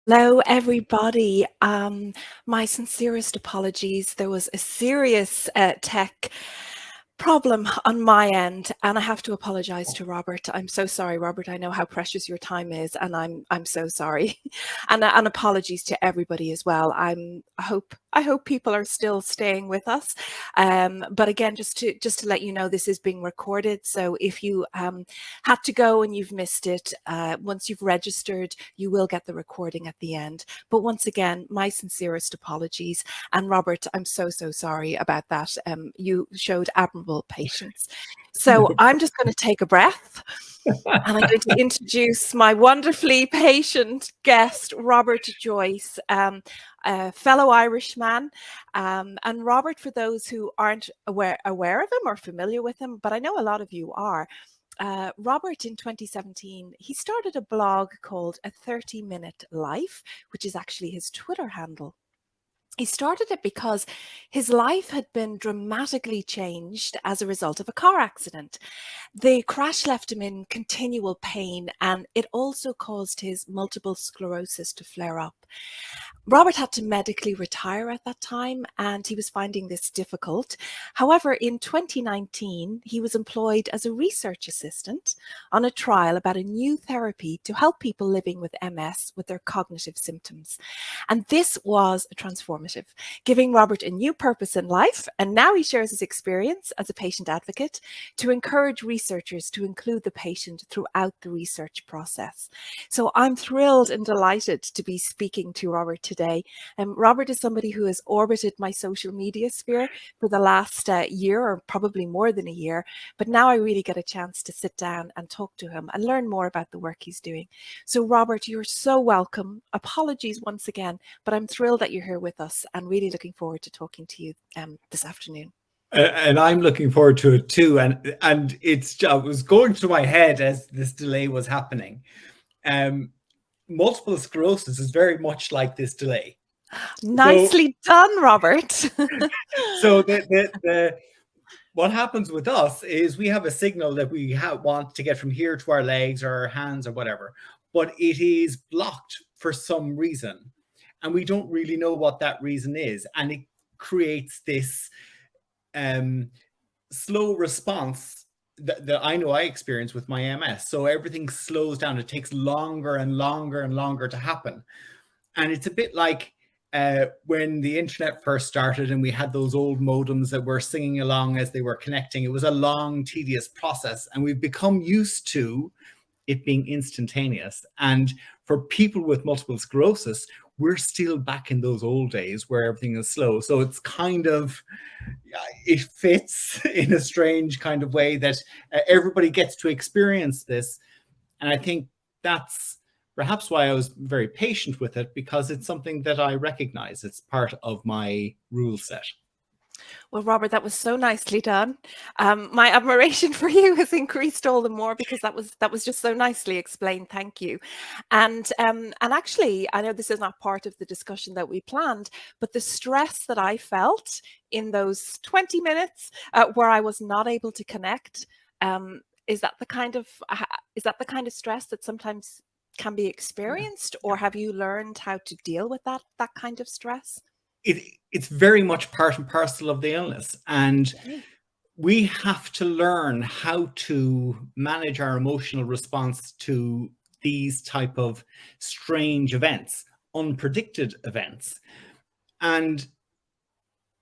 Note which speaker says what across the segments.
Speaker 1: Hello, everybody. My sincerest apologies. There was a serious tech problem on my end, and I have to apologize to Robert. I'm so sorry, Robert. I know how precious your time is, and I'm so sorry. And apologies to everybody as well. I hope people are still staying with us. But again, just to let you know, this is being recorded. So if you had to go and you've missed it, once you've registered, you will get the recording at the end. But once again, my sincerest apologies. And Robert, I'm so sorry about that. You showed admirable patience. So I'm just going to take a breath, and I'm going to introduce my wonderfully patient guest, Robert Joyce, a fellow Irishman. And Robert, for those who aren't aware of him or familiar with him, but I know a lot of you are, Robert in 2017, he started a blog called A 30-Minute Life, which is actually his Twitter handle. He started it because his life had been dramatically changed as a result of a car accident. The crash left him in continual pain, and it also caused his multiple sclerosis to flare up. Robert had to medically retire at that time, and he was finding this difficult. However, in 2019, he was employed as a research assistant on a trial about a new therapy to help people living with MS with their cognitive symptoms. And this was transformative, giving Robert a new purpose in life. And now he shares his experience as a patient advocate to encourage researchers to include the patient throughout the research process. So I'm thrilled and delighted to be speaking to Robert today. Robert is somebody who has orbited my social media sphere for the last year, or probably more than a year. But now I really get a chance to sit down and talk to him and learn more about the work he's doing. So Robert, you're so welcome. Apologies once again, but I'm thrilled that you're here with us and really looking forward to talking to you this afternoon.
Speaker 2: And I'm looking forward to it too. And it was going through my head as this delay was happening. Multiple sclerosis is very much like this delay.
Speaker 1: Nicely done, Robert.
Speaker 2: So what happens with us is we have a signal that we want to get from here to our legs or our hands or whatever, but it is blocked for some reason. And we don't really know what that reason is. And it creates this slow response that I know I experience with my MS. So everything slows down. It takes longer and longer and longer to happen. And it's a bit like when the internet first started and we had those old modems that were singing along as they were connecting. It was a long, tedious process, and we've become used to it being instantaneous. And for people with multiple sclerosis, we're still back in those old days where everything is slow. So it's kind of, it fits in a strange kind of way that everybody gets to experience this. And I think that's perhaps why I was very patient with it, because it's something that I recognize. It's part of my rule set.
Speaker 1: Well, Robert, that was so nicely done. My admiration for you has increased all the more because that was just so nicely explained. Thank you. And actually, I know this is not part of the discussion that we planned, but the stress that I felt in those 20 minutes where I was not able to connect, is that the kind of stress that sometimes can be experienced, or have you learned how to deal with that kind of stress?
Speaker 2: It's very much part and parcel of the illness, and we have to learn how to manage our emotional response to these type of strange events, unpredicted events. And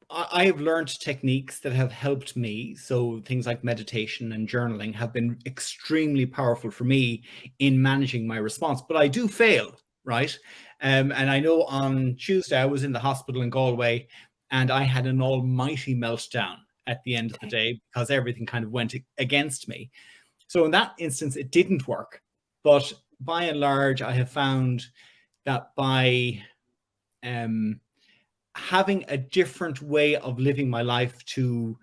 Speaker 2: I have learned techniques that have helped me. So things like meditation and journaling have been extremely powerful for me in managing my response. But I do fail, right? And I know on Tuesday I was in the hospital in Galway and I had an almighty meltdown at the end of the day because everything kind of went against me. So in that instance, it didn't work. But by and large, I have found that by having a different way of living my life to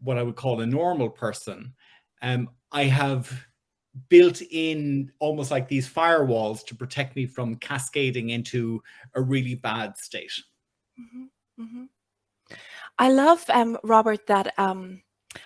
Speaker 2: what I would call a normal person, I have built in almost like these firewalls to protect me from cascading into a really bad state.
Speaker 1: Mm-hmm. Mm-hmm. I love, Robert, that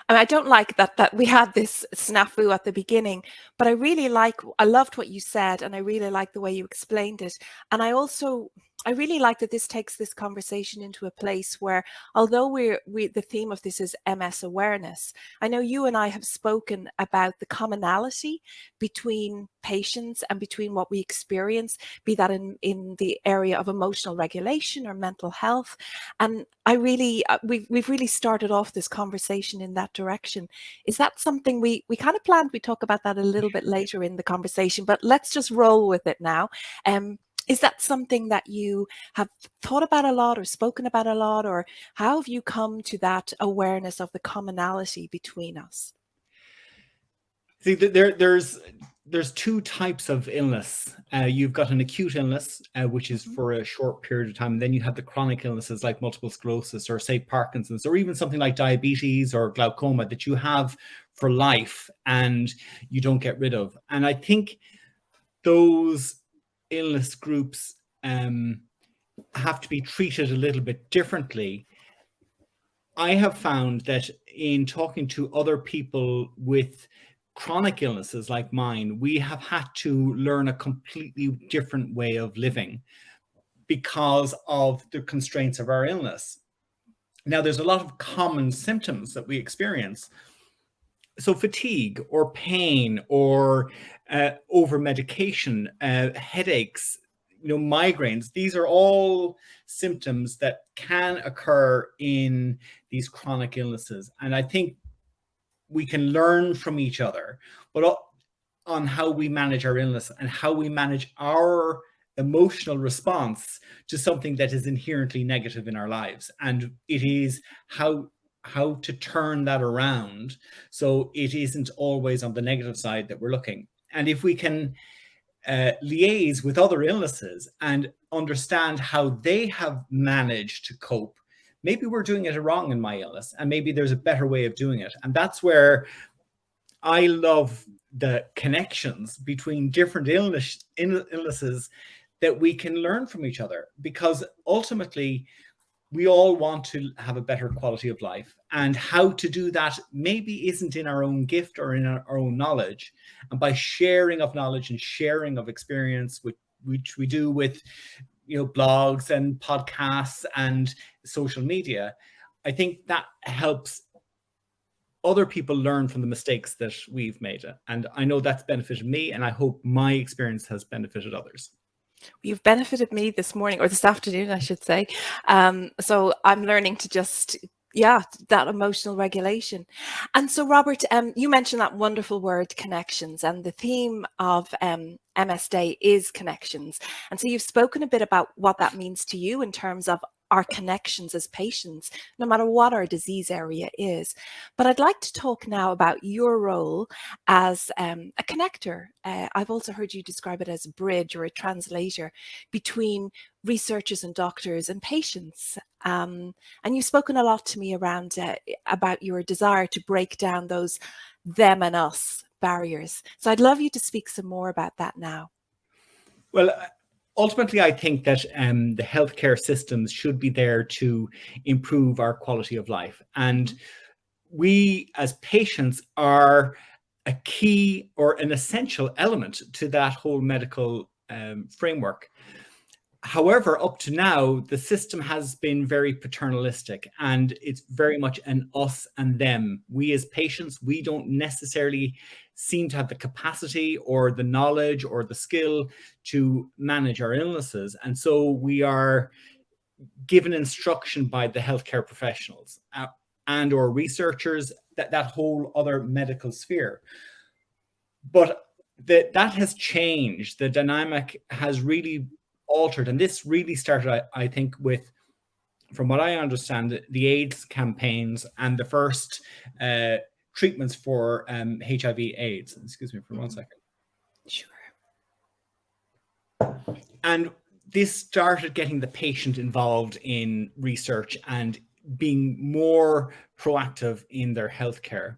Speaker 1: I don't like that we had this snafu at the beginning, but I loved what you said, and I really like the way you explained it. And I really like that this takes this conversation into a place where, although the theme of this is MS awareness, I know you and I have spoken about the commonality between patients and between what we experience, be that in the area of emotional regulation or mental health. And we've really started off this conversation in that direction. Is that something we kind of planned? We talk about that a little bit later in the conversation, but let's just roll with it now. Is that something that you have thought about a lot or spoken about a lot, or how have you come to that awareness of the commonality between us?
Speaker 2: See, there's two types of illness. You've got an acute illness, which is for a short period of time. And then you have the chronic illnesses like multiple sclerosis or, say, Parkinson's, or even something like diabetes or glaucoma that you have for life and you don't get rid of. And I think those illness groups have to be treated a little bit differently. I have found that in talking to other people with chronic illnesses like mine, we have had to learn a completely different way of living because of the constraints of our illness. Now, there's a lot of common symptoms that we experience. So fatigue or pain or over medication, headaches, migraines, these are all symptoms that can occur in these chronic illnesses. And I think we can learn from each other, but on how we manage our illness and how we manage our emotional response to something that is inherently negative in our lives. And it is how to turn that around so it isn't always on the negative side that we're looking. And if we can liaise with other illnesses and understand how they have managed to cope, maybe we're doing it wrong in my illness, and maybe there's a better way of doing it. And that's where I love the connections between different illnesses that we can learn from each other, because ultimately we all want to have a better quality of life, and how to do that maybe isn't in our own gift or in our own knowledge. And by sharing of knowledge and sharing of experience, which we do with blogs and podcasts and social media, I think that helps other people learn from the mistakes that we've made. And I know that's benefited me, and I hope my experience has benefited others.
Speaker 1: You've benefited me this morning, or this afternoon, I should say. So I'm learning to just, that emotional regulation. And so, Robert, you mentioned that wonderful word, connections, and the theme of MS Day is connections. And so you've spoken a bit about what that means to you in terms of our connections as patients, no matter what our disease area is. But I'd like to talk now about your role as a connector. I've also heard you describe it as a bridge or a translator between researchers and doctors and patients. And you've spoken a lot to me around about your desire to break down those them and us barriers. So I'd love you to speak some more about that now.
Speaker 2: Well, ultimately, I think that the healthcare systems should be there to improve our quality of life. And we as patients are a key or an essential element to that whole medical framework. However, up to now, the system has been very paternalistic, and it's very much an us and them. We as patients, we don't necessarily seem to have the capacity or the knowledge or the skill to manage our illnesses. And so we are given instruction by the healthcare professionals and or researchers, that whole other medical sphere. But that has changed. The dynamic has really altered, and this really started, I think, with, from what I understand, the AIDS campaigns and the first treatments for HIV/AIDS. Excuse me for 1 second.
Speaker 1: Sure.
Speaker 2: And this started getting the patient involved in research and being more proactive in their healthcare.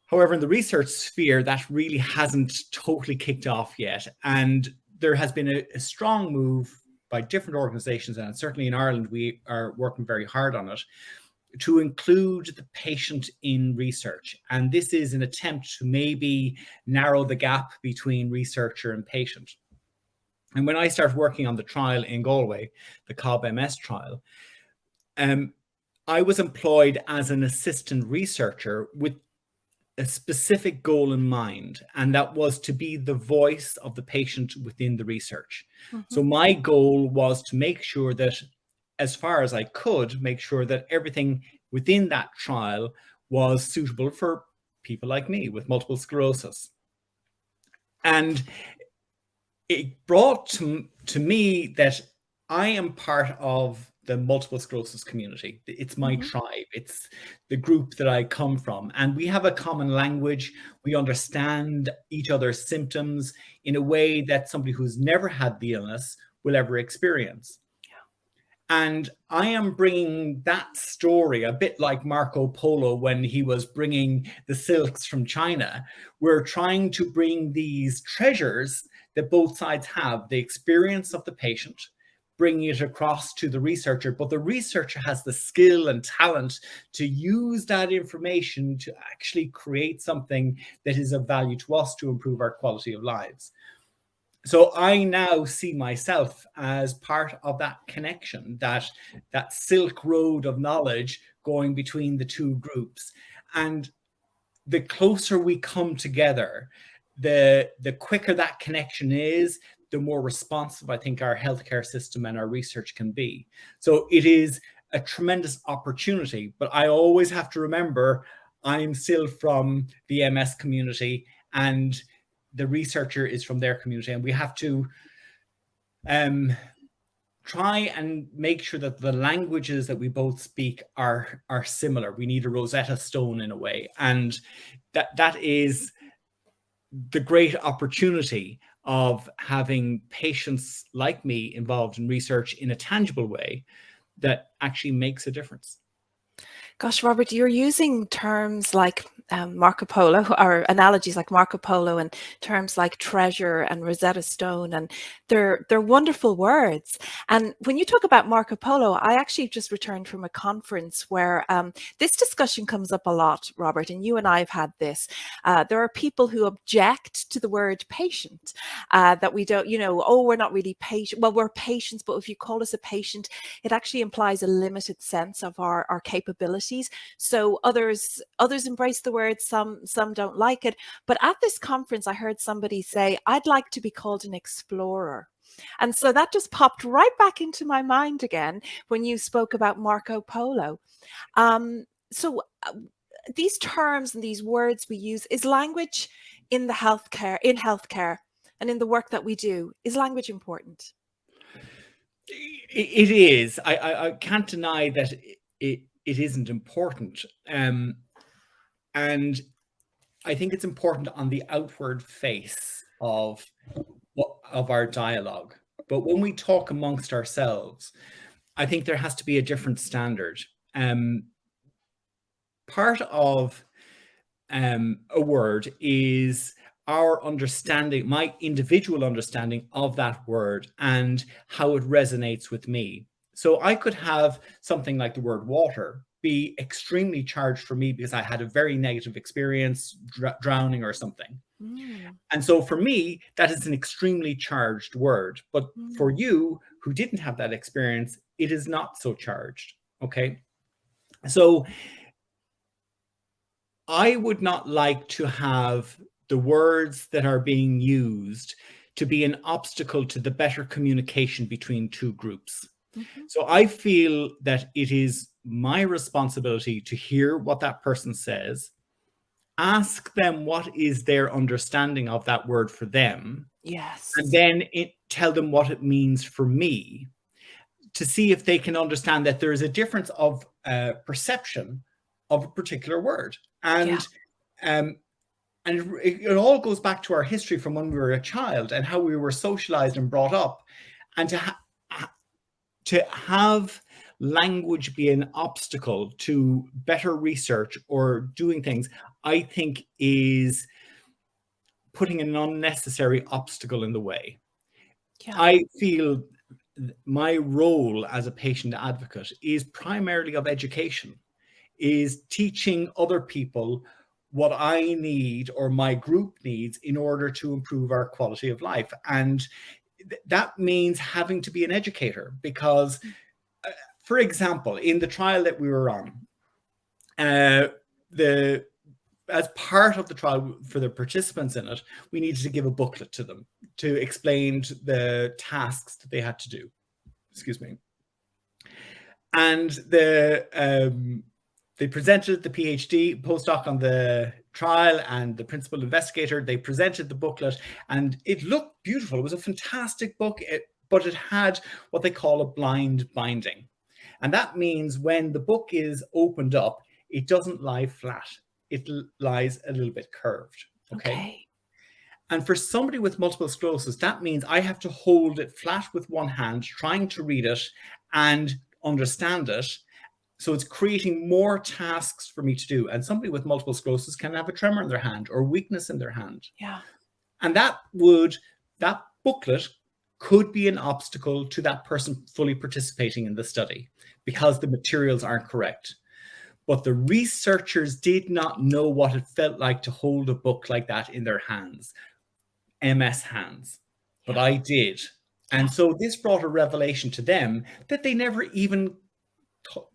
Speaker 2: However, in the research sphere, that really hasn't totally kicked off yet. And there has been a strong move by different organizations, and certainly in Ireland, we are working very hard on it, to include the patient in research. And this is an attempt to maybe narrow the gap between researcher and patient. And when I started working on the trial in Galway, the COB-MS trial, I was employed as an assistant researcher with a specific goal in mind, and that was to be the voice of the patient within the research. So my goal was to make sure that, as far as I could, make sure that everything within that trial was suitable for people like me with multiple sclerosis. And it brought to me that I am part of the multiple sclerosis community. It's my tribe. It's the group that I come from. And we have a common language. We understand each other's symptoms in a way that somebody who's never had the illness will ever experience. And I am bringing that story, a bit like Marco Polo when he was bringing the silks from China. We're trying to bring these treasures that both sides have, the experience of the patient, bringing it across to the researcher, but the researcher has the skill and talent to use that information to actually create something that is of value to us to improve our quality of lives. So I now see myself as part of that connection, that Silk Road of knowledge going between the two groups. And the closer we come together, the quicker that connection is, the more responsive I think our healthcare system and our research can be. So it is a tremendous opportunity, but I always have to remember I'm still from the MS community and the researcher is from their community, and we have to try and make sure that the languages that we both speak are similar. We need a Rosetta Stone in a way, and that is the great opportunity of having patients like me involved in research in a tangible way that actually makes a difference.
Speaker 1: Gosh, Robert, you're using terms like Marco Polo, or analogies like Marco Polo, and terms like treasure and Rosetta Stone, and they're wonderful words. And when you talk about Marco Polo, I actually just returned from a conference where this discussion comes up a lot, Robert, and you and I have had this. There are people who object to the word patient, that we don't, oh, we're not really patient. Well, we're patients, but if you call us a patient, it actually implies a limited sense of our capabilities. So others embrace the word, some don't like it. But at this conference, I heard somebody say, I'd like to be called an explorer. And so that just popped right back into my mind again when you spoke about Marco Polo. So these terms and these words we use, is language in healthcare and in the work that we do, is language important?
Speaker 2: It is. I can't deny that it isn't important. And I think it's important on the outward face of our dialogue. But when we talk amongst ourselves, I think there has to be a different standard. Part of a word is our understanding, my individual understanding of that word and how it resonates with me. So I could have something like the word water be extremely charged for me because I had a very negative experience, drowning or something. And so for me, that is an extremely charged word. But for you who didn't have that experience, it is not so charged. Okay. So I would not like to have the words that are being used to be an obstacle to the better communication between two groups. So I feel that it is my responsibility to hear what that person says, ask them what is their understanding of that word for them.
Speaker 1: Yes.
Speaker 2: And then tell them what it means for me, to see if they can understand that there is a difference of perception of a particular word. And it all goes back to our history from when we were a child and how we were socialized and brought up. And to have language be an obstacle to better research or doing things, I think is putting an unnecessary obstacle in the way. I feel my role as a patient advocate is primarily of education. is teaching other people what I need or my group needs in order to improve our quality of life. And that means having to be an educator because, for example, in the trial that we were on, as part of the trial for the participants in it, we needed to give a booklet to them to explain the tasks that they had to do. Excuse me. And they presented the PhD postdoc on the trial and the principal investigator. They presented the booklet and it looked beautiful. It was a fantastic book, but it had what they call a blind binding. And that means when the book is opened up, it doesn't lie flat. It lies a little bit curved. Okay. And for somebody with multiple sclerosis, that means I have to hold it flat with one hand, trying to read it and understand it. So it's creating more tasks for me to do. And somebody with multiple sclerosis can have a tremor in their hand or weakness in their hand.
Speaker 1: Yeah.
Speaker 2: And that booklet could be an obstacle to that person fully participating in the study because the materials aren't correct. But the researchers did not know what it felt like to hold a book like that in their hands, MS hands, but I did. And so this brought a revelation to them that they never even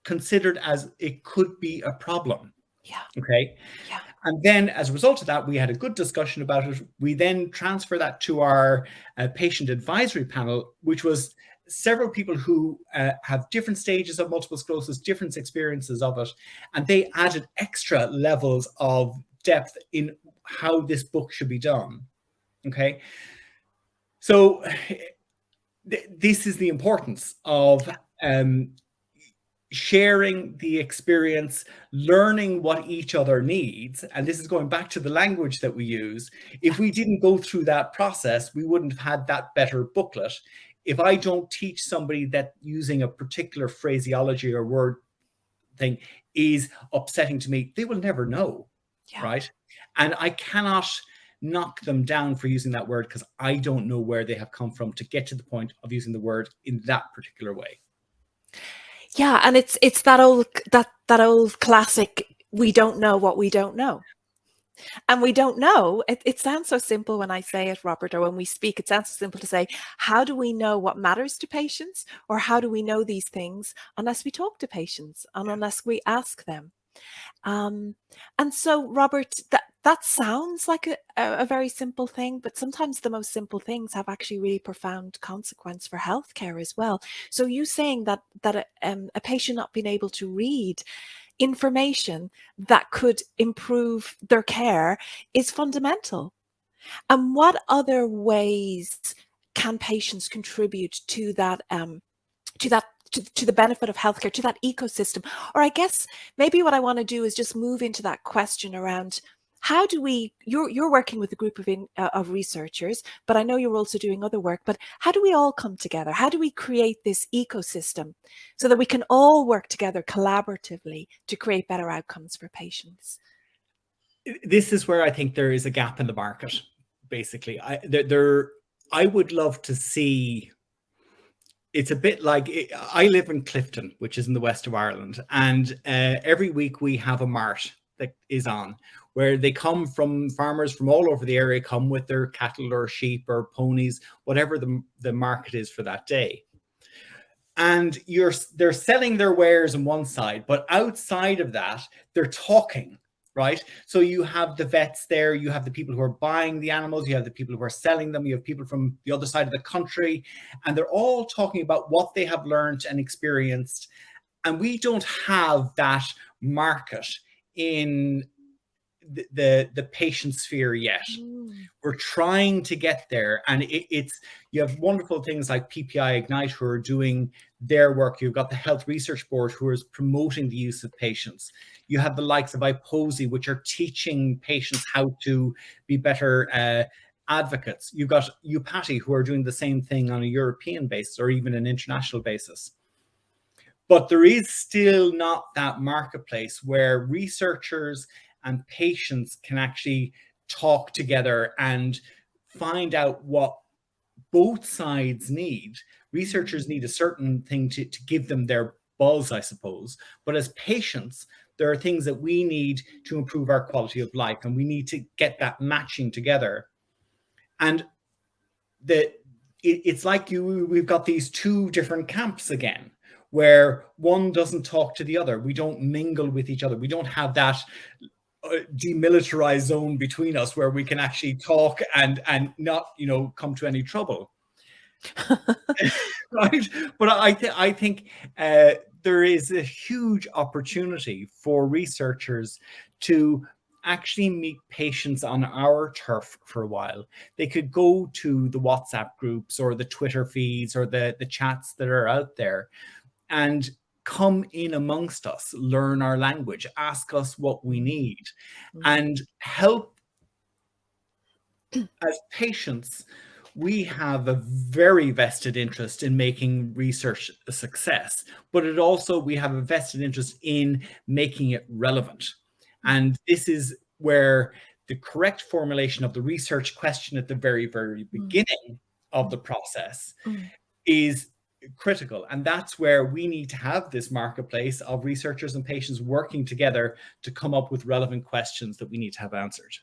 Speaker 2: considered as it could be a problem.
Speaker 1: Yeah.
Speaker 2: Okay.
Speaker 1: Yeah.
Speaker 2: And then as a result of that, we had a good discussion about it. We then transferred that to our patient advisory panel, which was several people who have different stages of multiple sclerosis, different experiences of it, and they added extra levels of depth in how this book should be done. Okay. So this is the importance of sharing the experience, learning what each other needs. And this is going back to the language that we use. If we didn't go through that process, we wouldn't have had that better booklet. If I don't teach somebody that using a particular phraseology or word thing is upsetting to me, they will never know, right? And I cannot knock them down for using that word because I don't know where they have come from to get to the point of using the word in that particular way.
Speaker 1: Yeah, and it's that old classic, we don't know what we don't know. And we don't know, it sounds so simple when I say it, Robert, or when we speak, it sounds so simple to say, how do we know what matters to patients? Or how do we know these things unless we talk to patients and unless we ask them? And so, Robert, that sounds like a very simple thing, but sometimes the most simple things have actually really profound consequence for healthcare as well. So you saying that a patient not being able to read information that could improve their care is fundamental. And what other ways can patients contribute to that to the benefit of healthcare, to that ecosystem? Or I guess maybe what I want to do is just move into that question around how do we, you're working with a group of researchers, but I know you're also doing other work, but how do we all come together? How do we create this ecosystem so that we can all work together collaboratively to create better outcomes for patients?
Speaker 2: This is where I think there is a gap in the market, basically. I would love to see, it's a bit like, I live in Clifton, which is in the west of Ireland, and every week we have a mart that is on, where they come from, farmers from all over the area come with their cattle or sheep or ponies, whatever the market is for that day. And they're selling their wares on one side, but outside of that, they're talking, right? So you have the vets there, you have the people who are buying the animals, you have the people who are selling them, you have people from the other side of the country, and they're all talking about what they have learned and experienced. And we don't have that market in the patient sphere yet. We're trying to get there, and you have wonderful things like PPI Ignite who are doing their work. You've got the Health Research Board who is promoting the use of patients. You have the likes of IPOSI, which are teaching patients how to be better advocates. You've got UPATI who are doing the same thing on a European basis or even an international basis. But there is still not that marketplace where researchers and patients can actually talk together and find out what both sides need. Researchers need a certain thing to give them their buzz, I suppose. But as patients, There are things that we need to improve our quality of life, and we need to get that matching together. And it's like we've got these two different camps again, where one doesn't talk to the other. We don't mingle with each other. We don't have that demilitarized zone between us where we can actually talk and not, come to any trouble. Right? But I think there is a huge opportunity for researchers to actually meet patients on our turf for a while. They could go to the WhatsApp groups or the Twitter feeds or the chats that are out there and come in amongst us, learn our language, ask us what we need, and help. As patients, we have a very vested interest in making research a success, but we have a vested interest in making it relevant. And this is where the correct formulation of the research question at the very, very beginning of the process is critical. And that's where we need to have this marketplace of researchers and patients working together to come up with relevant questions that we need to have answered.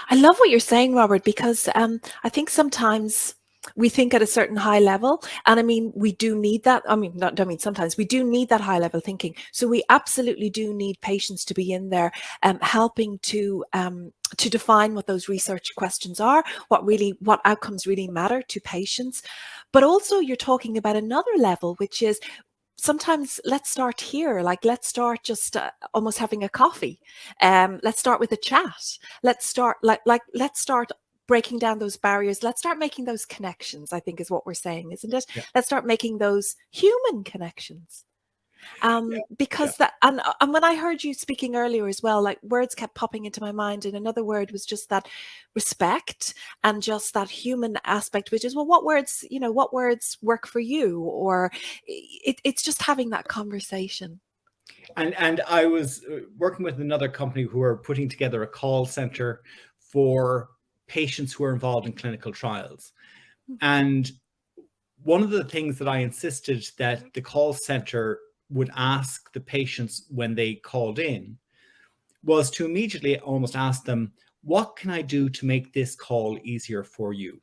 Speaker 1: I love what you're saying, Robert, because I think sometimes we think at a certain high level, and I mean, we do need that. Sometimes we do need that high level thinking. So we absolutely do need patients to be in there, helping to define what those research questions are, what outcomes really matter to patients. But also, you're talking about another level, which is sometimes let's start here. Like, let's start just almost having a coffee. Let's start with a chat. Let's start let's start breaking down those barriers. Let's start making those connections, I think is what we're saying, isn't it? Yeah. Let's start making those human connections. Because that, and when I heard you speaking earlier as well, like words kept popping into my mind, and another word was just that respect and just that human aspect, which is, well, what words work for you? Or it's just having that conversation.
Speaker 2: And I was working with another company who are putting together a call center for patients who are involved in clinical trials. And one of the things that I insisted that the call center would ask the patients when they called in was to immediately almost ask them, what can I do to make this call easier for you?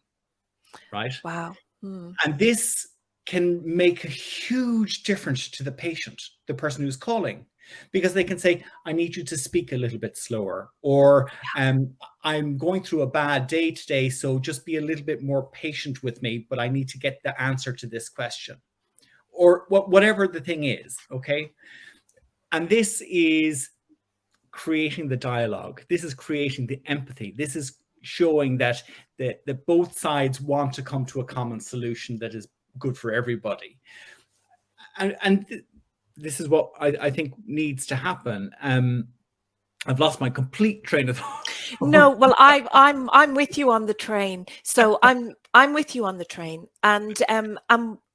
Speaker 2: Right?
Speaker 1: Wow.
Speaker 2: And this can make a huge difference to the patient, the person who's calling, because they can say, I need you to speak a little bit slower, or I'm going through a bad day today, so just be a little bit more patient with me, but I need to get the answer to this question, or whatever the thing is, okay? And this is creating the dialogue. This is creating the empathy. This is showing that both sides want to come to a common solution that is good for everybody. And this is what I think needs to happen. I've lost my complete train of thought.
Speaker 1: No, well, I'm with you on the train. So I'm with you on the train, and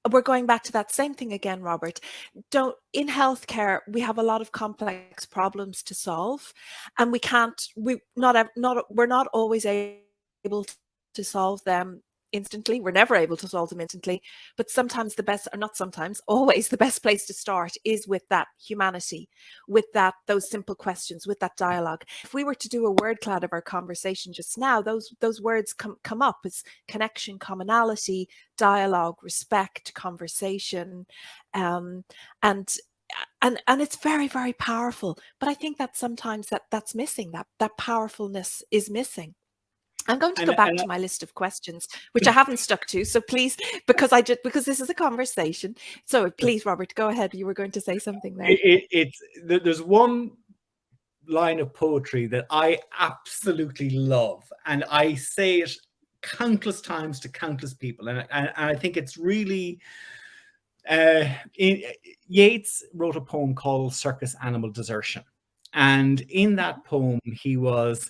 Speaker 1: we're going back to that same thing again, Robert. In healthcare, we have a lot of complex problems to solve, and we're not always able to solve them instantly. We're never able to solve them instantly, but sometimes always the best place to start is with that humanity, with those simple questions, with that dialogue. If we were to do a word cloud of our conversation just now, those words come up as connection, commonality, dialogue, respect, conversation, and it's very, very powerful. But I think that sometimes that's missing. That powerfulness is missing. I'm going to go back to my list of questions, which I haven't stuck to. So please, because this is a conversation. So please, Robert, go ahead. You were going to say something there.
Speaker 2: There's one line of poetry that I absolutely love, and I say it countless times to countless people, and I think it's really. Yeats wrote a poem called Circus, Animal, Desertion, and in that poem he was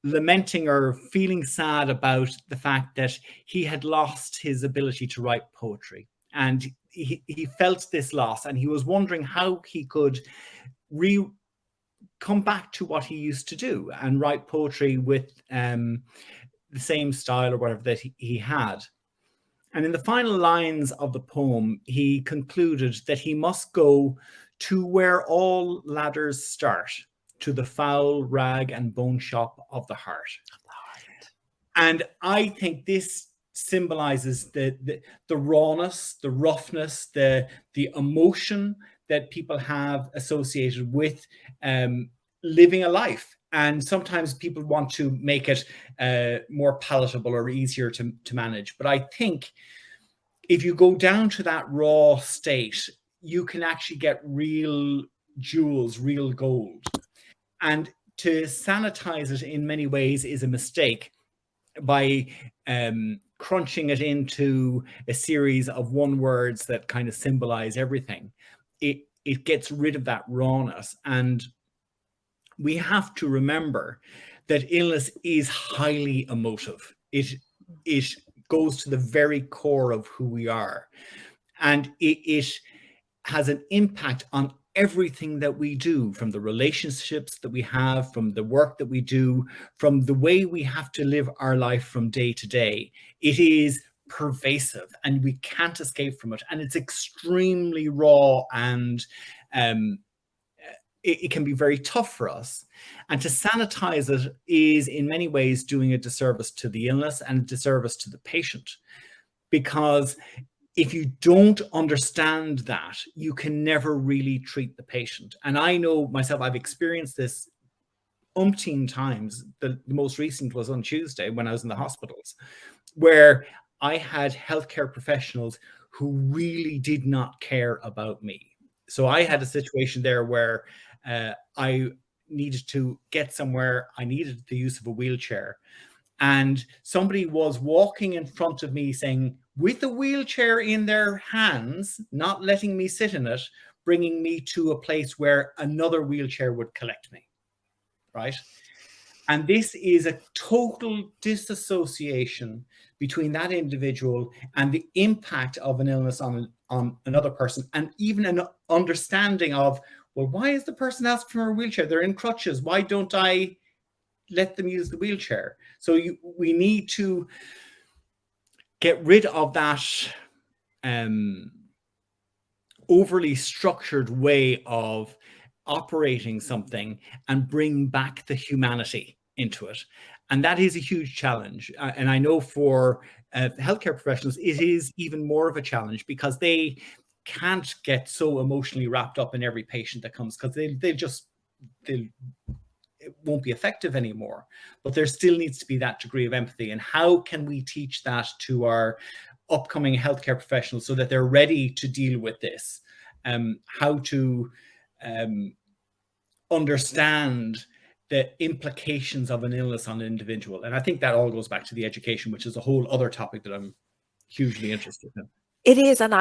Speaker 2: lamenting or feeling sad about the fact that he had lost his ability to write poetry, and he felt this loss, and he was wondering how he could come back to what he used to do and write poetry with the same style or whatever that he had. And in the final lines of the poem, he concluded that he must go to where all ladders start, to the foul rag and bone shop of the heart. And I think this symbolizes the rawness, the roughness, the emotion that people have associated with living a life. And sometimes people want to make it more palatable or easier to manage. But I think if you go down to that raw state, you can actually get real jewels, real gold. And to sanitize it in many ways is a mistake by crunching it into a series of one words that kind of symbolize everything. It gets rid of that rawness. And we have to remember that illness is highly emotive. It goes to the very core of who we are. And it has an impact on everything that we do, from the relationships that we have, from the work that we do, from the way we have to live our life from day to day. It is pervasive and we can't escape from it. And it's extremely raw, and it can be very tough for us. And to sanitize it is in many ways doing a disservice to the illness and a disservice to the patient, because if you don't understand that, you can never really treat the patient. And I know myself, I've experienced this umpteen times. The most recent was on Tuesday when I was in the hospitals, where I had healthcare professionals who really did not care about me. So I had a situation there where I needed to get somewhere. I needed the use of a wheelchair. And somebody was walking in front of me saying, with a wheelchair in their hands, not letting me sit in it, bringing me to a place where another wheelchair would collect me, right? And this is a total disassociation between that individual and the impact of an illness on another person, and even an understanding of, well, why is the person asking for a wheelchair? They're in crutches. Why don't I let them use the wheelchair? So we need to get rid of that overly structured way of operating something and bring back the humanity into it. And that is a huge challenge. And I know for healthcare professionals, it is even more of a challenge, because they can't get so emotionally wrapped up in every patient that comes, because it won't be effective anymore. But there still needs to be that degree of empathy. And how can we teach that to our upcoming healthcare professionals so that they're ready to deal with this? How to understand the implications of an illness on an individual. And I think that all goes back to the education, which is a whole other topic that I'm hugely interested in.
Speaker 1: It is, and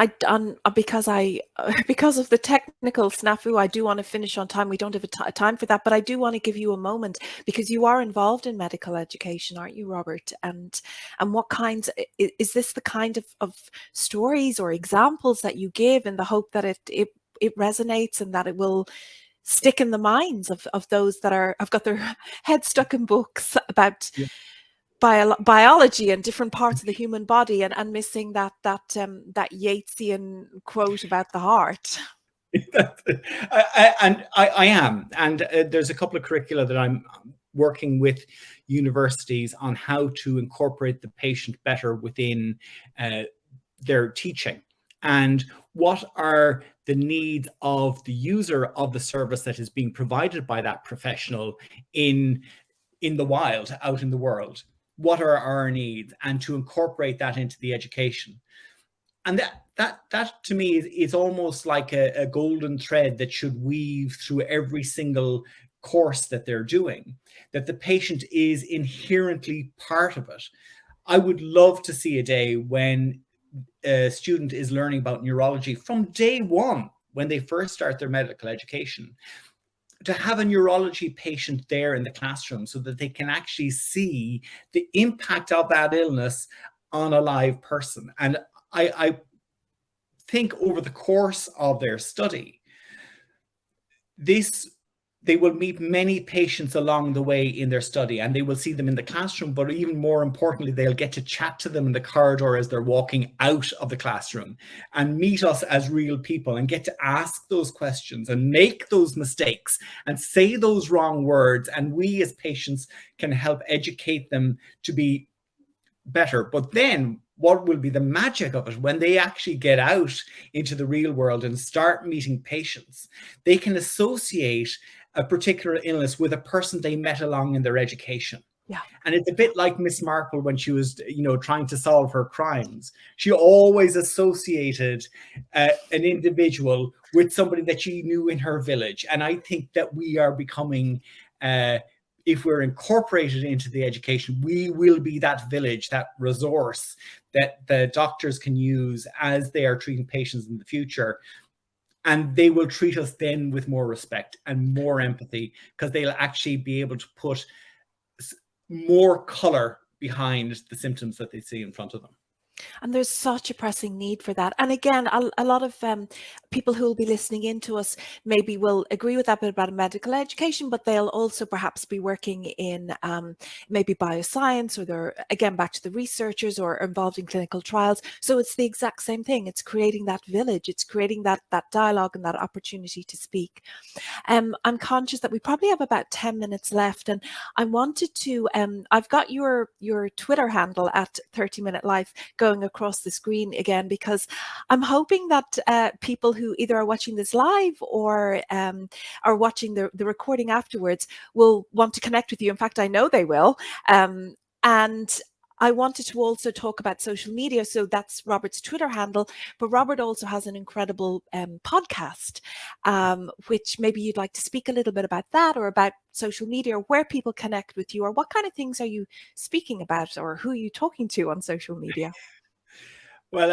Speaker 1: because of the technical snafu, I do want to finish on time. We don't have a time for that, but I do want to give you a moment, because you are involved in medical education, aren't you, Robert? And what kinds, is this the kind of stories or examples that you give in the hope that it resonates and that it will stick in the minds of those that have got their head stuck in books about biology and different parts of the human body, and missing that Yeatsian quote about the heart?
Speaker 2: I am, and there's a couple of curricula that I'm working with universities on how to incorporate the patient better within their teaching, and what are the needs of the user of the service that is being provided by that professional in the wild, out in the world. What are our needs, and to incorporate that into the education. And that to me is almost like a golden thread that should weave through every single course that they're doing, that the patient is inherently part of it. I would love to see a day when a student is learning about neurology from day one, when they first start their medical education, to have a neurology patient there in the classroom so that they can actually see the impact of that illness on a live person. And I think over the course of their study, this they will meet many patients along the way in their study, and they will see them in the classroom, but even more importantly, they'll get to chat to them in the corridor as they're walking out of the classroom and meet us as real people and get to ask those questions and make those mistakes and say those wrong words. And we as patients can help educate them to be better. But then what will be the magic of it when they actually get out into the real world and start meeting patients? They can associate a particular illness with a person they met along in their education.
Speaker 1: Yeah.
Speaker 2: And it's a bit like Miss Marple when she was, trying to solve her crimes. She always associated an individual with somebody that she knew in her village. And I think that we are becoming, if we're incorporated into the education, we will be that village, that resource that the doctors can use as they are treating patients in the future. And they will treat us then with more respect and more empathy, because they'll actually be able to put more color behind the symptoms that they see in front of them.
Speaker 1: And there's such a pressing need for that. And again, a lot of people who will be listening in to us maybe will agree with that bit about medical education, but they'll also perhaps be working in maybe bioscience, or they're, again, back to the researchers or involved in clinical trials. So it's the exact same thing. It's creating that village. It's creating that dialogue and that opportunity to speak. I'm conscious that we probably have about 10 minutes left, and I wanted to, I've got your Twitter handle at 30-Minute Life going across the screen again, because I'm hoping that people who either are watching this live or are watching the recording afterwards will want to connect with you. In fact, I know they will. And I wanted to also talk about social media. So that's Robert's Twitter handle, but Robert also has an incredible podcast, which maybe you'd like to speak a little bit about that, or about social media, or where people connect with you, or what kind of things are you speaking about, or who are you talking to on social media?
Speaker 2: Well,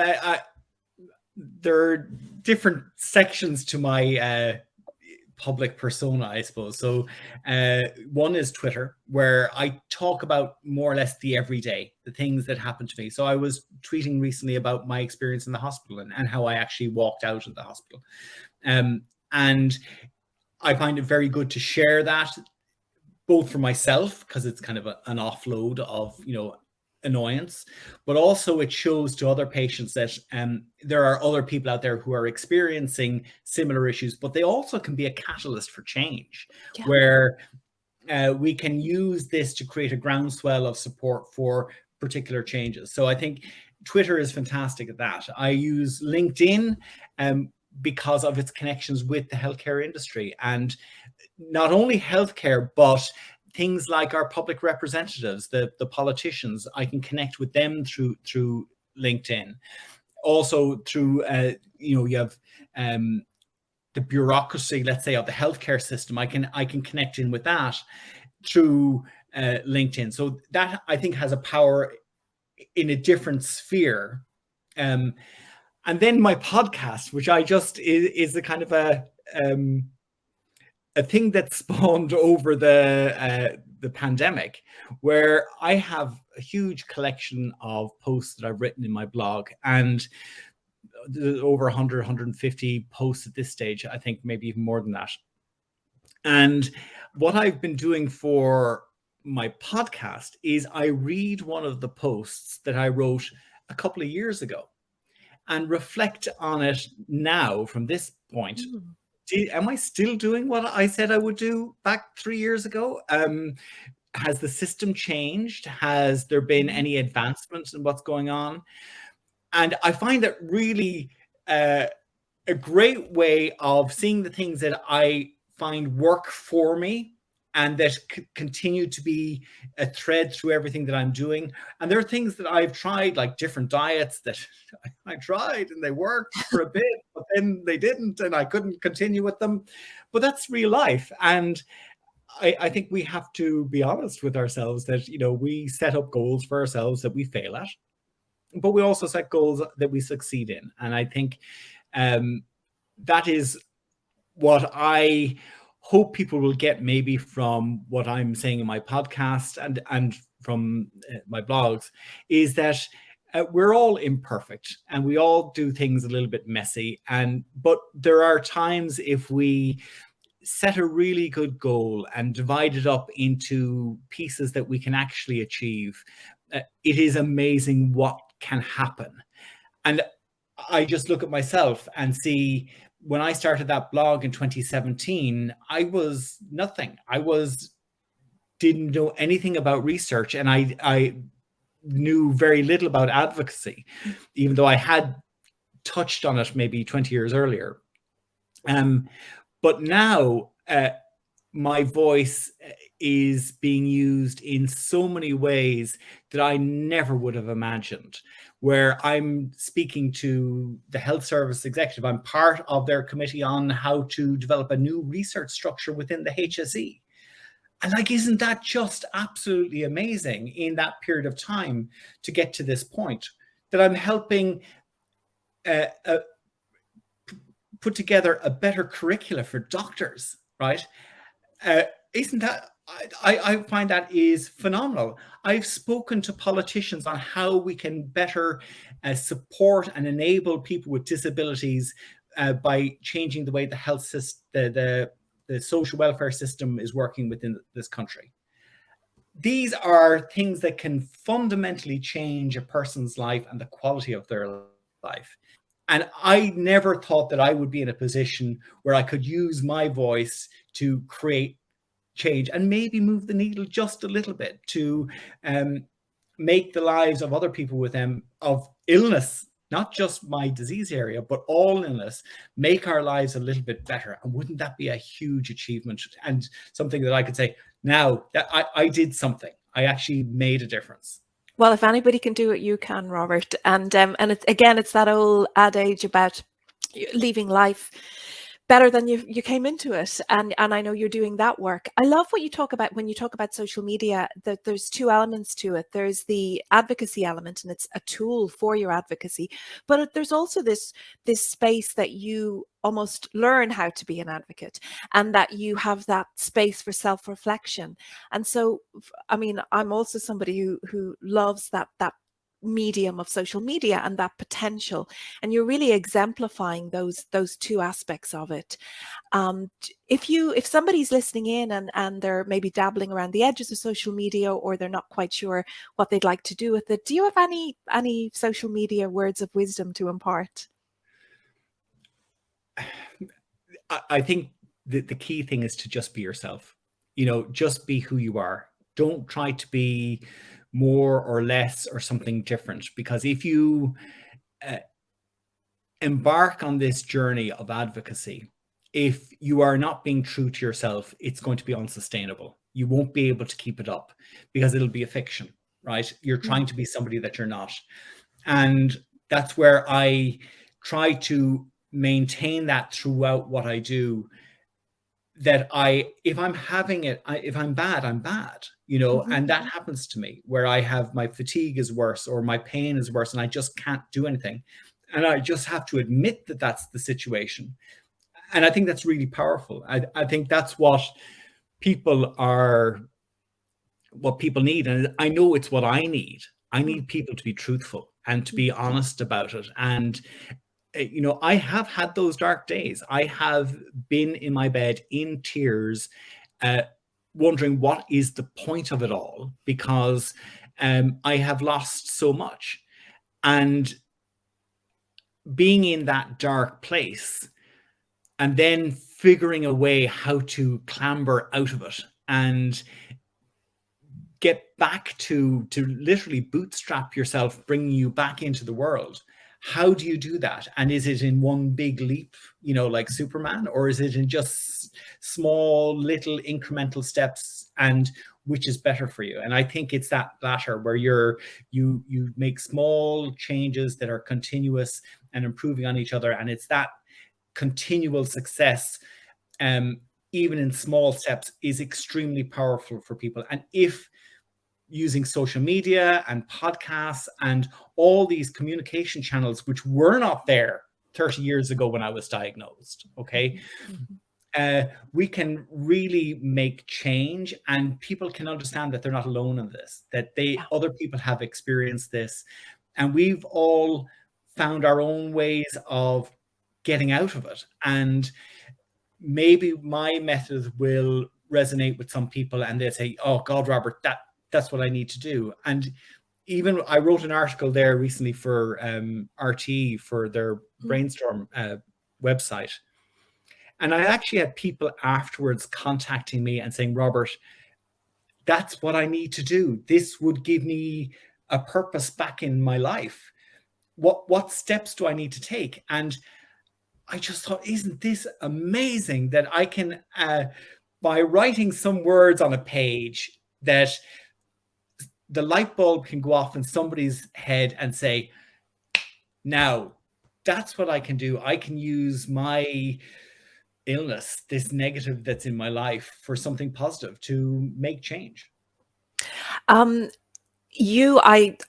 Speaker 2: there are different sections to my public persona, I suppose. So one is Twitter, where I talk about more or less the everyday, the things that happen to me. So I was tweeting recently about my experience in the hospital and how I actually walked out of the hospital. And I find it very good to share that, both for myself, because it's kind of an offload of, annoyance, but also it shows to other patients that there are other people out there who are experiencing similar issues, but they also can be a catalyst for change. Yeah. Where we can use this to create a groundswell of support for particular changes. So I think Twitter is fantastic at that. I use LinkedIn because of its connections with the healthcare industry, and not only healthcare, but things like our public representatives, the politicians. I can connect with them through LinkedIn. Also through, you have the bureaucracy, let's say, of the healthcare system. I can connect in with that through LinkedIn. So that, I think, has a power in a different sphere. And then my podcast, which I just is a kind of a thing that spawned over the pandemic, where I have a huge collection of posts that I've written in my blog, and over 100, 150 posts at this stage, I think maybe even more than that. And what I've been doing for my podcast is I read one of the posts that I wrote a couple of years ago and reflect on it now from this point. Am I still doing what I said I would do back 3 years ago? Has the system changed? Has there been any advancements in what's going on? And I find that really a great way of seeing the things that I find work for me and that continue to be a thread through everything that I'm doing. And there are things that I've tried, like different diets that I tried and they worked for a bit, but then they didn't, and I couldn't continue with them. But that's real life. And I think we have to be honest with ourselves that, we set up goals for ourselves that we fail at, but we also set goals that we succeed in. And I think that is what I hope people will get, maybe from what I'm saying in my podcast and from my blogs, is that we're all imperfect and we all do things a little bit messy. But there are times, if we set a really good goal and divide it up into pieces that we can actually achieve, it is amazing what can happen. And I just look at myself and see, when I started that blog in 2017, I was nothing. Didn't know anything about research, and I knew very little about advocacy, even though I had touched on it maybe 20 years earlier. But now my voice is being used in so many ways that I never would have imagined, where I'm speaking to the health service executive. I'm part of their committee on how to develop a new research structure within the HSE. And like, isn't that just absolutely amazing in that period of time to get to this point, that I'm helping put together a better curricula for doctors, right? Isn't that, I find that is phenomenal. I've spoken to politicians on how we can better support and enable people with disabilities by changing the way the health system, the social welfare system is working within this country. These are things that can fundamentally change a person's life and the quality of their life. And I never thought that I would be in a position where I could use my voice to create change and maybe move the needle just a little bit to make the lives of other people with of illness, not just my disease area, but all illness, make our lives a little bit better. And wouldn't that be a huge achievement, and something that I could say, now that I did something, I actually made a difference.
Speaker 1: Well, if anybody can do it, you can, Robert. And it's that old adage about leaving life better than you came into it. And I know you're doing that work. I love what you talk about when you talk about social media, that there's two elements to it. There's the advocacy element, and it's a tool for your advocacy. But there's also this space that you almost learn how to be an advocate, and that you have that space for self-reflection. And so, I mean, I'm also somebody who loves that medium of social media and that potential, and you're really exemplifying those two aspects of it. If somebody's listening in and they're maybe dabbling around the edges of social media, or they're not quite sure what they'd like to do with it, do you have any social media words of wisdom to impart?
Speaker 2: I think the key thing is to just be yourself. Just be who you are. Don't try to be more or less or something different, because if you embark on this journey of advocacy, if you are not being true to yourself, it's going to be unsustainable. You won't be able to keep it up, because it'll be a fiction, right? You're trying to be somebody that you're not. And that's where I try to maintain that throughout what I do, that if I'm having it, if I'm bad, I'm bad, and that happens to me, where I have, my fatigue is worse or my pain is worse and I just can't do anything. And I just have to admit that that's the situation. And I think that's really powerful. I think that's what people need. And I know it's what I need. I need people to be truthful and to be honest about it. And I have had those dark days. I have been in my bed in tears, wondering what is the point of it all, because I have lost so much. And being in that dark place and then figuring a way how to clamber out of it and get back to literally bootstrap yourself, bringing you back into the world. How do you do that? And is it in one big leap, like Superman, or is it in just small little incremental steps, and which is better for you? And I think it's that latter, where you make small changes that are continuous and improving on each other. And it's that continual success, even in small steps, is extremely powerful for people. And if using social media and podcasts and all these communication channels, which were not there 30 years ago when I was diagnosed, okay, we can really make change, and people can understand that they're not alone in this, that other people have experienced this, and we've all found our own ways of getting out of it. And maybe my method will resonate with some people and they'll say, oh God, Robert, that's what I need to do. And even I wrote an article there recently for RTE for their Brainstorm website. And I actually had people afterwards contacting me and saying, Robert, that's what I need to do. This would give me a purpose back in my life. What steps do I need to take? And I just thought, isn't this amazing that I can, by writing some words on a page, that the light bulb can go off in somebody's head and say, now, that's what I can do. I can use my illness, this negative that's in my life, for something positive to make change.
Speaker 1: I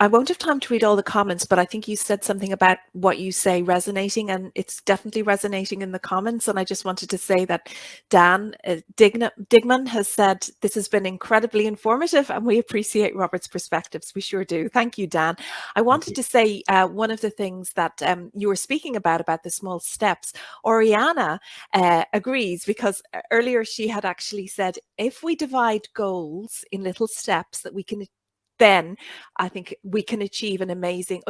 Speaker 1: won't have time to read all the comments, but I think you said something about what you say resonating, and it's definitely resonating in the comments. And I just wanted to say that Dan Digman has said, this has been incredibly informative and we appreciate Robert's perspectives. We sure do. Thank you, Dan. I wanted to say one of the things that you were speaking about the small steps, Oriana agrees, because earlier she had actually said, if we divide goals in little steps that we can, then I think we can achieve an amazing,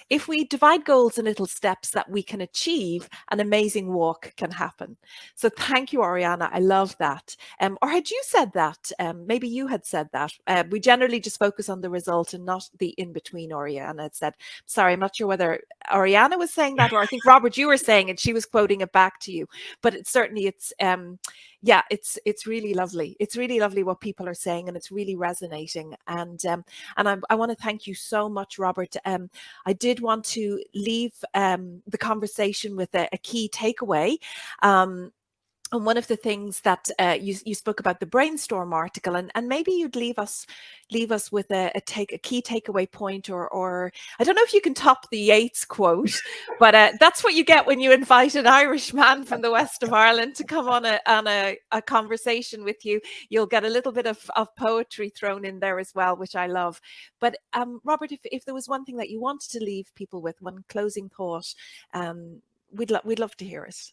Speaker 1: if we divide goals in little steps that we can achieve, an amazing walk can happen. So thank you, Oriana. I love that. Or had you said that? Maybe you had said that. We generally just focus on the result and not the in-between, Oriana had said. Sorry, I'm not sure whether Oriana was saying that, or I think, Robert, you were saying it. She was quoting it back to you. But it's yeah, it's really lovely. It's really lovely what people are saying, and it's really resonating. And I want to thank you so much, Robert. I did want to leave the conversation with a key takeaway. And one of the things that you spoke about, the Brainstorm article, and maybe you'd leave us with a key takeaway point, or I don't know if you can top the Yeats quote, but that's what you get when you invite an Irish man from the west of Ireland to come on a conversation with you. You'll get a little bit of poetry thrown in there as well, which I love. But Robert, if there was one thing that you wanted to leave people with, one closing thought, we'd love to hear it.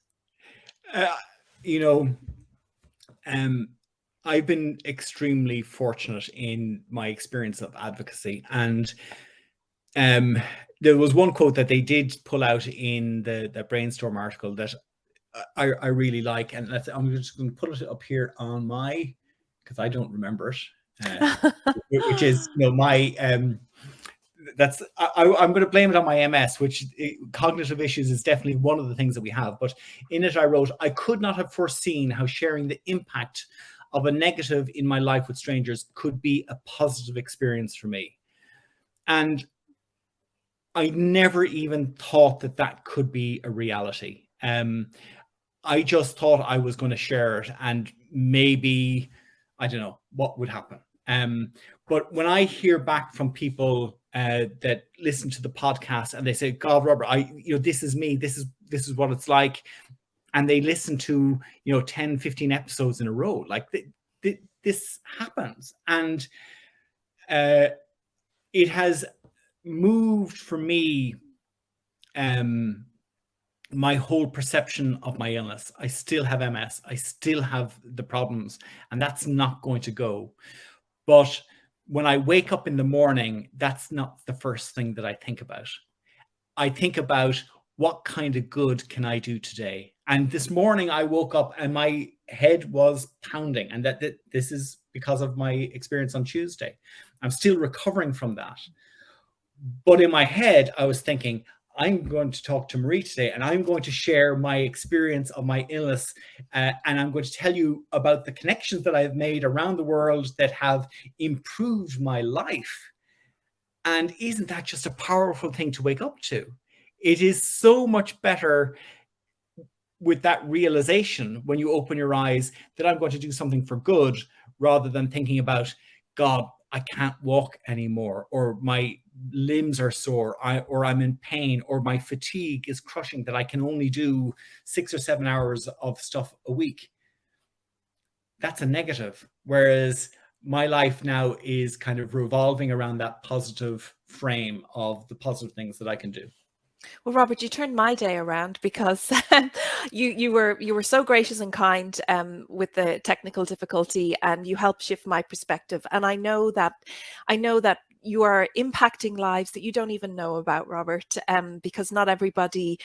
Speaker 2: I've been extremely fortunate in my experience of advocacy, and there was one quote that they did pull out in the Brainstorm article that I really like, and I'm just going to put it up here on my, because I don't remember it, which is my I'm going to blame it on my MS, which cognitive issues is definitely one of the things that we have. But in it, I wrote, I could not have foreseen how sharing the impact of a negative in my life with strangers could be a positive experience for me. And I never even thought that could be a reality. I just thought I was going to share it, and maybe, I don't know what would happen. But when I hear back from people that listen to the podcast and they say, God, Robert, this is me, this is what it's like. And they listen to, 10, 15 episodes in a row, like this happens. And it has moved for me, my whole perception of my illness. I still have MS. I still have the problems, and that's not going to go. But when I wake up in the morning, that's not the first thing that I think about. I think about, what kind of good can I do today? And this morning I woke up and my head was pounding, and that this is because of my experience on Tuesday. I'm still recovering from that. But in my head, I was thinking, I'm going to talk to Marie today, and I'm going to share my experience of my illness. And I'm going to tell you about the connections that I've made around the world that have improved my life. And isn't that just a powerful thing to wake up to? It is so much better with that realization when you open your eyes that I'm going to do something for good, rather than thinking about, God, I can't walk anymore, or my limbs are sore, or I'm in pain, or my fatigue is crushing that I can only do 6 or 7 hours of stuff a week. That's a negative. Whereas my life now is kind of revolving around that positive frame of the positive things that I can do.
Speaker 1: Well, Robert, you turned my day around because you were so gracious and kind with the technical difficulty, and you helped shift my perspective. And I know that you are impacting lives that you don't even know about, Robert, because not everybody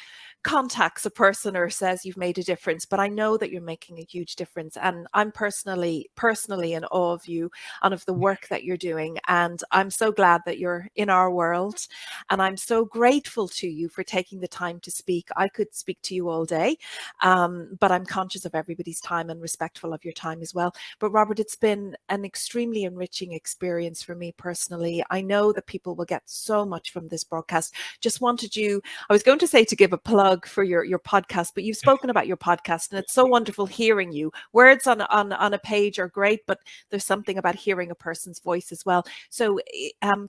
Speaker 1: contacts a person or says you've made a difference. But I know that you're making a huge difference, and I'm personally in awe of you and of the work that you're doing. And I'm so glad that you're in our world. And I'm so grateful to you for taking the time to speak. I could speak to you all day, but I'm conscious of everybody's time and respectful of your time as well. But Robert, it's been an extremely enriching experience for me personally. I know that people will get so much from this broadcast. Just wanted you, I was going to say to give a plug for your podcast, but you've spoken about your podcast, and it's so wonderful hearing you. Words on a page are great, but there's something about hearing a person's voice as well. So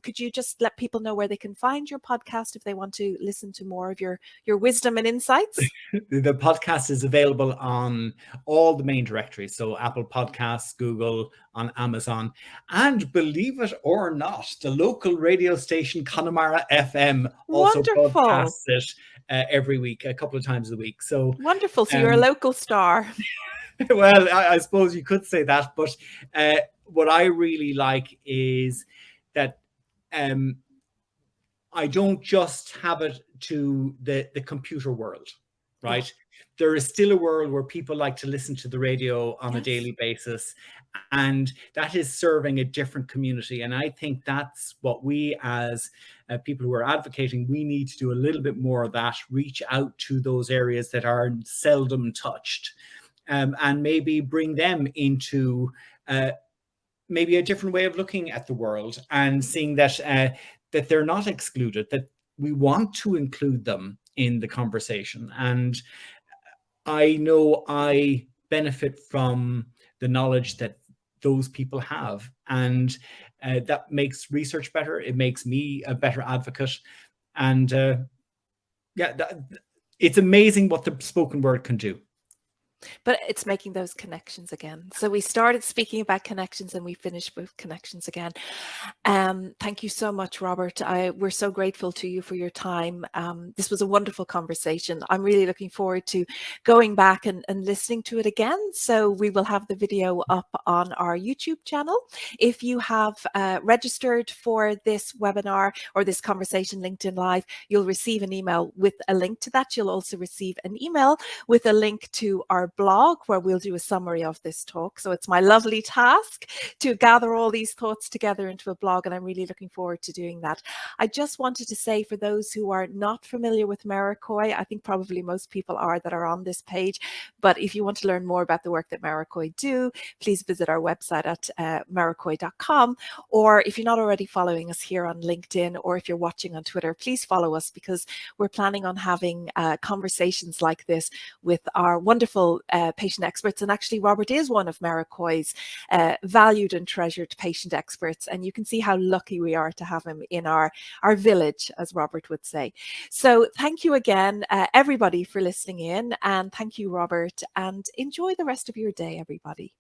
Speaker 1: could you just let people know where they can find your podcast if they want to listen to more of your wisdom and insights?
Speaker 2: The podcast is available on all the main directories, so Apple Podcasts, Google, on Amazon, and believe it or not, the local radio station Connemara FM also
Speaker 1: Wonderful.
Speaker 2: broadcasts it every week, a couple of times a week. So
Speaker 1: Wonderful. So you're a local star.
Speaker 2: well, I suppose you could say that, but what I really like is that I don't just have it to the computer world, right?
Speaker 1: Yeah.
Speaker 2: There is still a world where people like to listen to the radio on a
Speaker 1: Yes.
Speaker 2: daily basis, and that is serving a different community. And I think that's what we, as people who are advocating, we need to do a little bit more of that, reach out to those areas that are seldom touched, and maybe bring them into maybe a different way of looking at the world, and seeing that that they're not excluded, that we want to include them in the conversation. And I know I benefit from the knowledge that those people have, and that makes research better. It makes me a better advocate. And it's amazing what the spoken word can do.
Speaker 1: But it's making those connections again. So we started speaking about connections and we finished with connections again. Thank you so much, Robert. We're so grateful to you for your time. This was a wonderful conversation. I'm really looking forward to going back and listening to it again. So we will have the video up on our YouTube channel. If you have registered for this webinar or this conversation LinkedIn Live, you'll receive an email with a link to that. You'll also receive an email with a link to our blog where we'll do a summary of this talk. So it's my lovely task to gather all these thoughts together into a blog, and I'm really looking forward to doing that. I just wanted to say, for those who are not familiar with Merikoi, I think probably most people are that are on this page, but if you want to learn more about the work that Merikoi do, please visit our website at merikoi.com, or if you're not already following us here on LinkedIn, or if you're watching on Twitter, please follow us, because we're planning on having conversations like this with our wonderful patient experts. And actually, Robert is one of Merikoi's valued and treasured patient experts. And you can see how lucky we are to have him in our village, as Robert would say. So thank you again, everybody, for listening in. And thank you, Robert. And enjoy the rest of your day, everybody.